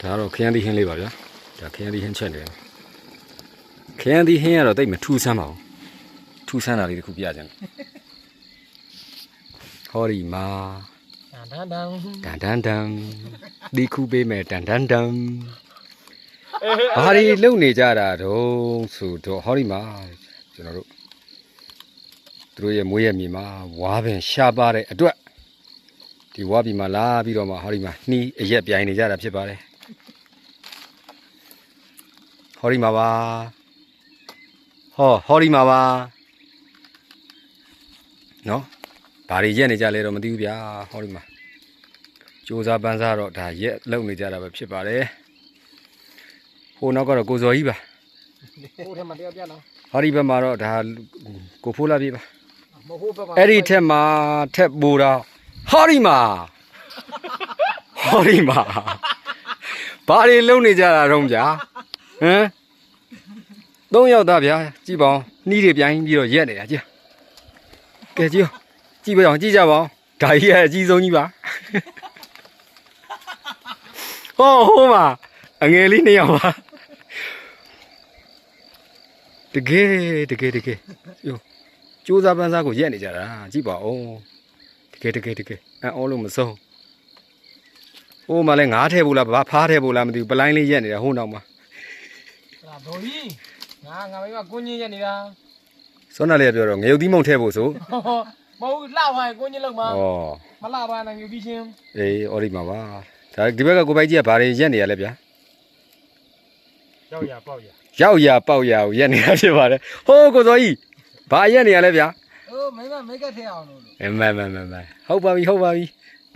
ဒါတော့ခရမ်းသီးဟင်းလေးပါဗျာဒါခရမ်းသီးဟင်းချက်တယ်ခရမ်းသီးဟင်းကတော့တိတ်မထူးဆန်းပါဘူးထူးဆန်းတာလေးတစ်ခုပြကြတယ်ဟောဒီမှာတန်တန်ဒီခုပေးမယ်တန်တန်တန်ဘာဒီလုံနေကြတာတော့ဆိုတော့ဟောဒီမှာကျွန်တော်တို့သူတို့ရဲ့မွေးရမြေမှာဝါပင်ရှားပါတဲ့အတွက်ဒီဝါပြီမှာလာပြီးတော့မှဟောဒီမှာနှီးအရက်ပြိုင်နေကြတာဖြစ်ပါတယ်ဟောဒီမှာပါဟောဒီမှာပါနော်ဘာတွေရက်နေကြလဲတော့မသိဘူးဗျာဟောဒီမှာစူးစားပန်းစားတော့ဒါရက်လုံနေကြတာပဲဖြစ်ပါတယ်ဟိုနောက်ကတော့ကိုဇော်ကြီးပါဟိုထဲမှာတရားပြနော်ဟောဒီဘက်မှာတော့ဒါကိုဖိုးလာပြီပါမဟုတ်ဘက်ပါအဲ့ဒီထက်မှာထက်ပိုတော့ဟောဒီမှာဘာတွေလုံနေကြတာတော့ဗျာဟမ်၃ယောက်သားဗျာကြည့်ပါဦးနှီးတွေပြိုင်ပြီးတော့ရက်နေတာကြည့်ကဲကြည့်ပါအောင်ကြည့်ကြပါဦးဒါကြီးရဲ့အကြီးဆုံးကြီးပါဟောမှာအငယ်လေး2ယောက်ပါတကယ်ယောစူးစားပန်းစားကိုရက်နေကြတာကြည့်ပါဦးတကယ်အော်လို့မဆုံးဟိုမှာလဲငါးထဲဘူးလားဘာဖားထဲဘူးလားမသိဘူးပလိုင်းလေးရက်နေတာဟိုနောက်မှာဒါဒေါ်ကြီးငါမိမကိုကြီးရက်နေတာစောနာလေးပြောတော့ငရုတ်သီးမုံထဲဖို့ဆိုမဟုတ်လှပါရင်ကိုကြီးလောက်မှာမလှပါနဲ့ယူပြီးချင်းအေးအော်ဒီမှာပါဒါဒီဘက်ကကိုပိုက်ကြီးကဘာတွေရက်နေရလဲဗျာရောက်ရပေါက်ရကိုရက်နေတာဖြစ်ပါတယ်ဟိုးကိုစောကြီးဘာရက်နေရလဲဗျာအိုးမိကထဲအောင်လို့မှန်ဟုတ်ပါပြီ